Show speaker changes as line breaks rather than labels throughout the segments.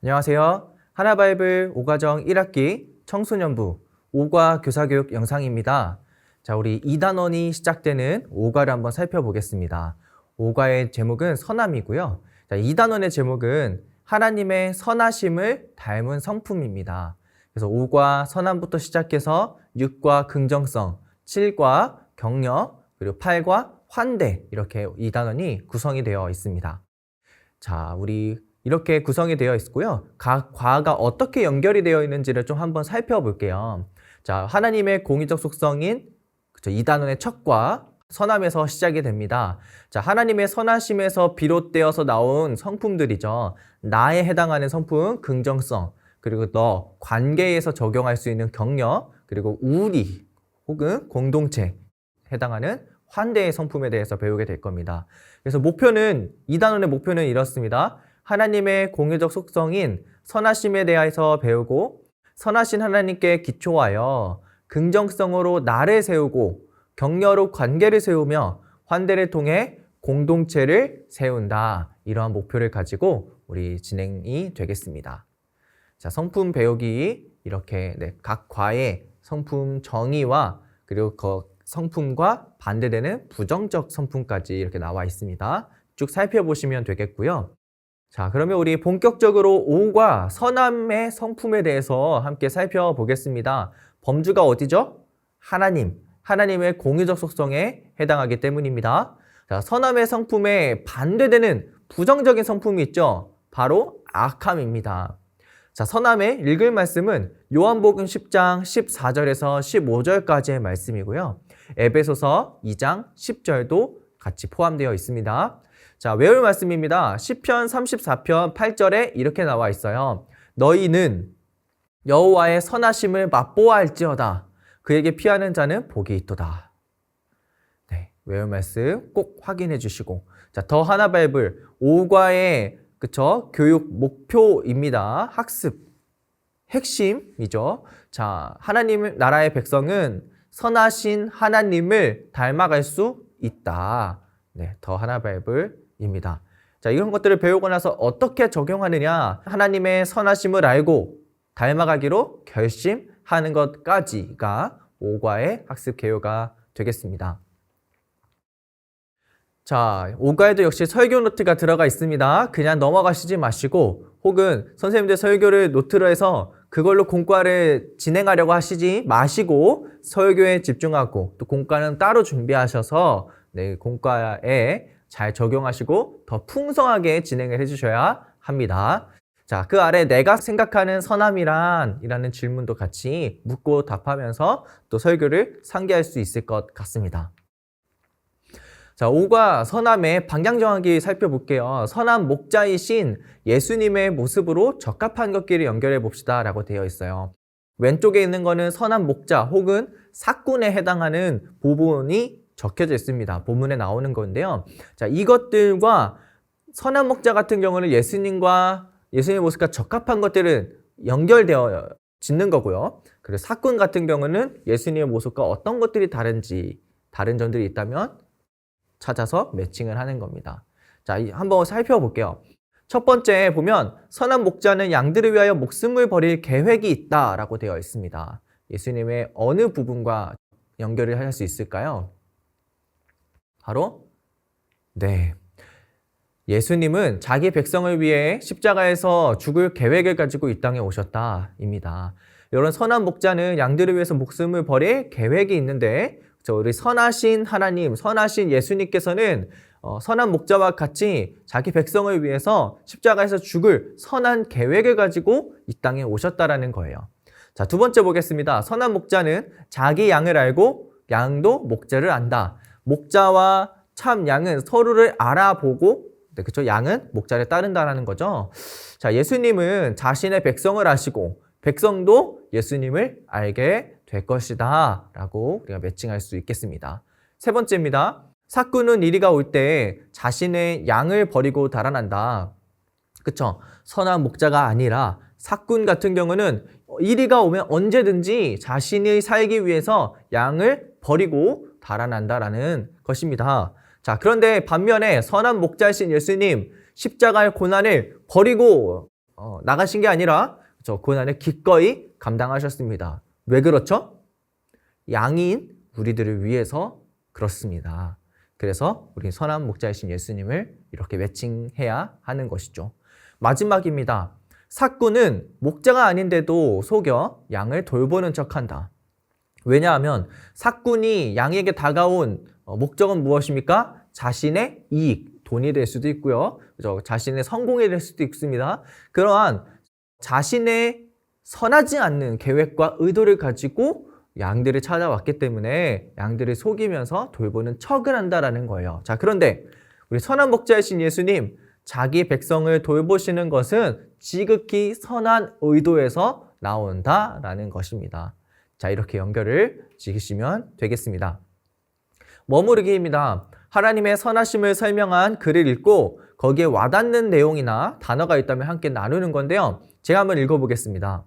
안녕하세요. 하나바이블 5과정 1학기 청소년부 5과 교사교육 영상입니다. 자, 우리 2단원이 시작되는 5과를 한번 살펴보겠습니다. 5과의 제목은 선함이고요. 자, 2단원의 제목은 하나님의 선하심을 닮은 성품입니다. 그래서 5과 선함부터 시작해서 6과 긍정성, 7과 격려, 그리고 8과 환대, 이렇게 2단원이 구성이 되어 있습니다. 자, 우리 이렇게 구성이 되어 있고요. 각 과가 어떻게 연결이 되어 있는지를 좀 한번 살펴볼게요. 자, 하나님의 공의적 속성인 2단원의 첫 과, 선함에서 시작이 됩니다. 자, 하나님의 선하심에서 비롯되어서 나온 성품들이죠. 나에 해당하는 성품, 긍정성, 그리고 너, 관계에서 적용할 수 있는 격려, 그리고 우리 혹은 공동체 해당하는 환대의 성품에 대해서 배우게 될 겁니다. 그래서 목표는, 2단원의 목표는 이렇습니다. 하나님의 공유적 속성인 선하심에 대해서 배우고, 선하신 하나님께 기초하여 긍정성으로 나를 세우고 격려로 관계를 세우며 환대를 통해 공동체를 세운다. 이러한 목표를 가지고 우리 진행이 되겠습니다. 자, 성품 배우기, 이렇게 각 과의 성품 정의와 그리고 그 성품과 반대되는 부정적 성품까지 이렇게 나와 있습니다. 쭉 살펴보시면 되겠고요. 자, 그러면 우리 본격적으로 5과 선함의 성품에 대해서 함께 살펴보겠습니다. 범주가 어디죠? 하나님, 하나님의 공유적 속성에 해당하기 때문입니다. 자, 선함의 성품에 반대되는 부정적인 성품이 있죠? 바로 악함입니다. 자, 선함의 읽을 말씀은 요한복음 10장 14절에서 15절까지의 말씀이고요. 에베소서 2장 10절도 같이 포함되어 있습니다. 자, 외울 말씀입니다. 시편 34편 8절에 이렇게 나와 있어요. 너희는 여호와의 선하심을 맛보아할지어다. 그에게 피하는 자는 복이 있도다. 네, 외울 말씀 꼭 확인해 주시고, 자, 더 하나바이블 5과의 교육 목표입니다. 학습 핵심이죠. 자, 하나님 나라의 백성은 선하신 하나님을 닮아갈 수 있다. 네, 더 하나바이블입니다. 자, 이런 것들을 배우고 나서 어떻게 적용하느냐? 하나님의 선하심을 알고 닮아가기로 결심하는 것까지가 5과의 학습 개요가 되겠습니다. 자, 5과에도 역시 설교 노트가 들어가 있습니다. 그냥 넘어가시지 마시고, 혹은 선생님들 설교를 노트로 해서 그걸로 공과를 진행하려고 하시지 마시고 설교에 집중하고, 또 공과는 따로 준비하셔서 공과에 잘 적용하시고 더 풍성하게 진행을 해주셔야 합니다. 자, 그 아래 내가 생각하는 선함이란 이라는 질문도 같이 묻고 답하면서 또 설교를 상기할 수 있을 것 같습니다. 자, 5과 선함의 방향 정하기 살펴볼게요. 선함 목자이신 예수님의 모습으로 적합한 것끼리 연결해 봅시다 라고 되어 있어요. 왼쪽에 있는 거는 선함 목자 혹은 사꾼에 해당하는 부분이 적혀져 있습니다. 본문에 나오는 건데요. 자, 이것들과 선한 목자 같은 경우는 예수님과 예수님의 모습과 적합한 것들은 연결되어 짓는 거고요. 그리고 사꾼 같은 경우는 예수님의 모습과 어떤 것들이 다른지, 다른 점들이 있다면 찾아서 매칭을 하는 겁니다. 자, 한번 살펴볼게요. 첫 번째 보면 선한 목자는 양들을 위하여 목숨을 버릴 계획이 있다라고 되어 있습니다. 예수님의 어느 부분과 연결을 할 수 있을까요? 바로 예수님은 자기 백성을 위해 십자가에서 죽을 계획을 가지고 이 땅에 오셨다입니다. 이런 선한 목자는 양들을 위해서 목숨을 버릴 계획이 있는데, 우리 선하신 하나님, 선하신 예수님께서는 선한 목자와 같이 자기 백성을 위해서 십자가에서 죽을 선한 계획을 가지고 이 땅에 오셨다라는 거예요. 자, 두 번째 보겠습니다. 선한 목자는 자기 양을 알고 양도 목자를 안다. 목자와 참 양은 서로를 알아보고, 양은 목자를 따른다라는 거죠. 자, 예수님은 자신의 백성을 아시고 백성도 예수님을 알게 될 것이다 라고 우리가 매칭할 수 있겠습니다. 세 번째입니다. 사꾼은 이리가 올 때 자신의 양을 버리고 달아난다. 그쵸? 선한 목자가 아니라 사꾼 같은 경우는 이리가 오면 언제든지 자신이 살기 위해서 양을 버리고 달아난다라는 것입니다. 자, 그런데 반면에 선한 목자이신 예수님, 십자가의 고난을 버리고 나가신 게 아니라 고난을 기꺼이 감당하셨습니다. 왜 그렇죠? 양인 우리들을 위해서 그렇습니다. 그래서 우리 선한 목자이신 예수님을 이렇게 매칭해야 하는 것이죠. 마지막입니다. 삭군은 목자가 아닌데도 속여 양을 돌보는 척한다. 왜냐하면 삭군이 양에게 다가온 목적은 무엇입니까? 자신의 이익, 돈이 될 수도 있고요. 그죠? 자신의 성공이 될 수도 있습니다. 그러한 자신의 선하지 않는 계획과 의도를 가지고 양들을 찾아왔기 때문에 양들을 속이면서 돌보는 척을 한다라는 거예요. 자, 그런데 우리 선한 목자이신 예수님, 자기 백성을 돌보시는 것은 지극히 선한 의도에서 나온다라는 것입니다. 자, 이렇게 연결을 지으시면 되겠습니다. 머무르기입니다. 하나님의 선하심을 설명한 글을 읽고 거기에 와닿는 내용이나 단어가 있다면 함께 나누는 건데요. 제가 한번 읽어보겠습니다.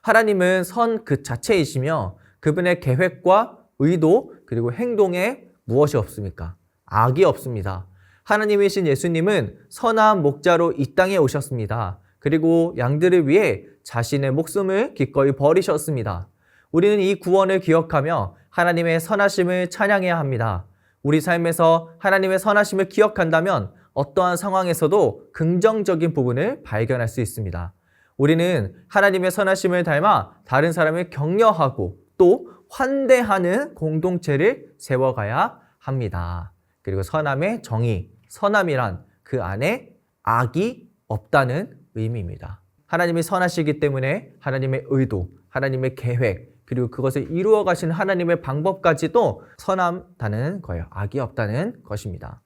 하나님은 선 그 자체이시며 그분의 계획과 의도 그리고 행동에 무엇이 없습니까? 악이 없습니다. 하나님이신 예수님은 선한 목자로 이 땅에 오셨습니다. 그리고 양들을 위해 자신의 목숨을 기꺼이 버리셨습니다. 우리는 이 구원을 기억하며 하나님의 선하심을 찬양해야 합니다. 우리 삶에서 하나님의 선하심을 기억한다면 어떠한 상황에서도 긍정적인 부분을 발견할 수 있습니다. 우리는 하나님의 선하심을 닮아 다른 사람을 격려하고 또 환대하는 공동체를 세워가야 합니다. 그리고 선함의 정의, 선함이란 그 안에 악이 없다는 의미입니다. 하나님이 선하시기 때문에 하나님의 의도, 하나님의 계획, 그리고 그것을 이루어 가시는 하나님의 방법까지도 선하다는 거예요. 악이 없다는 것입니다.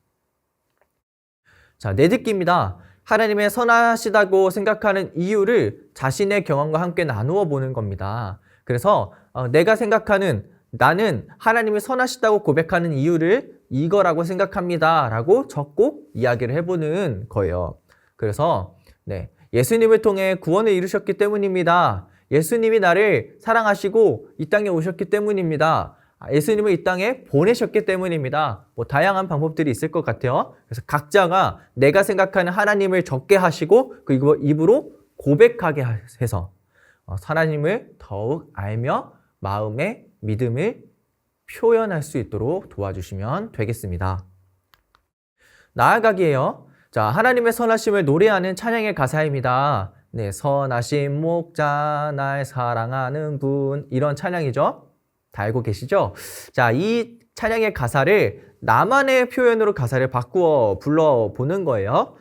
자, 내듣기입니다. 하나님의 선하시다고 생각하는 이유를 자신의 경험과 함께 나누어 보는 겁니다. 그래서 내가 생각하는 나는 하나님이 선하시다고 고백하는 이유를 이거라고 생각합니다 라고 적고 이야기를 해보는 거예요. 그래서 예수님을 통해 구원을 이루셨기 때문입니다. 예수님이 나를 사랑하시고 이 땅에 오셨기 때문입니다. 예수님을 이 땅에 보내셨기 때문입니다. 다양한 방법들이 있을 것 같아요. 그래서 각자가 내가 생각하는 하나님을 적게 하시고 그리고 입으로 고백하게 해서 하나님을 더욱 알며 마음의 믿음을 표현할 수 있도록 도와주시면 되겠습니다. 나아가기예요. 자, 하나님의 선하심을 노래하는 찬양의 가사입니다. 선하신 목자 날 사랑하는 분, 이런 찬양이죠. 다 알고 계시죠? 자, 이 찬양의 가사를 나만의 표현으로 가사를 바꾸어 불러보는 거예요.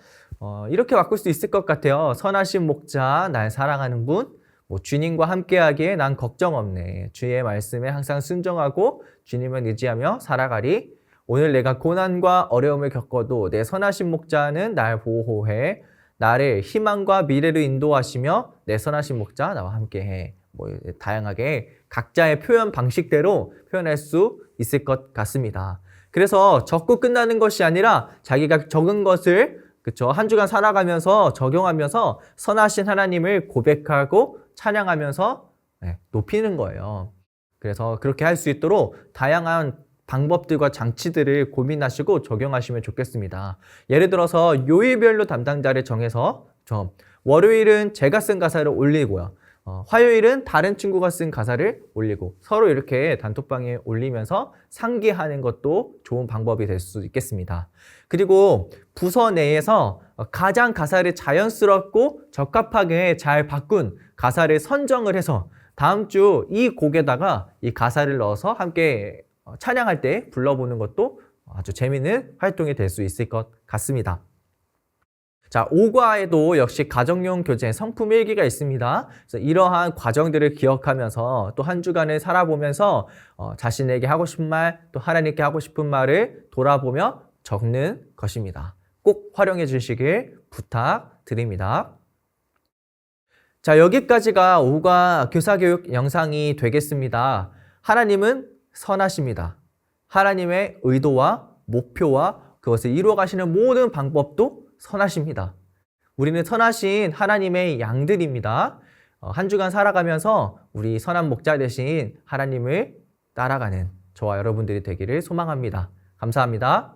이렇게 바꿀 수 있을 것 같아요. 선하신 목자 날 사랑하는 분, 주님과 함께하기에 난 걱정 없네. 주의 말씀에 항상 순종하고 주님을 의지하며 살아가리. 오늘 내가 고난과 어려움을 겪어도 내 선하신 목자는 날 보호해. 나를 희망과 미래로 인도하시며 내 선하신 목자 나와 함께해. 다양하게 각자의 표현 방식대로 표현할 수 있을 것 같습니다. 그래서 적고 끝나는 것이 아니라 자기가 적은 것을 한 주간 살아가면서 적용하면서 선하신 하나님을 고백하고 찬양하면서 높이는 거예요. 그래서 그렇게 할 수 있도록 다양한 방법들과 장치들을 고민하시고 적용하시면 좋겠습니다. 예를 들어서 요일별로 담당자를 정해서 월요일은 제가 쓴 가사를 올리고요. 화요일은 다른 친구가 쓴 가사를 올리고 서로 이렇게 단톡방에 올리면서 상기하는 것도 좋은 방법이 될 수 있겠습니다. 그리고 부서 내에서 가장 가사를 자연스럽고 적합하게 잘 바꾼 가사를 선정을 해서 다음 주 이 곡에다가 이 가사를 넣어서 함께 찬양할 때 불러보는 것도 아주 재미있는 활동이 될 수 있을 것 같습니다. 자, 5과에도 역시 가정용 교재 성품 일기가 있습니다. 그래서 이러한 과정들을 기억하면서 또 한 주간을 살아보면서 자신에게 하고 싶은 말, 또 하나님께 하고 싶은 말을 돌아보며 적는 것입니다. 꼭 활용해 주시길 부탁드립니다. 자, 여기까지가 5과 교사교육 영상이 되겠습니다. 하나님은 선하십니다. 하나님의 의도와 목표와 그것을 이루어 가시는 모든 방법도 선하십니다. 우리는 선하신 하나님의 양들입니다. 한 주간 살아가면서 우리 선한 목자 되신 하나님을 따라가는 저와 여러분들이 되기를 소망합니다. 감사합니다.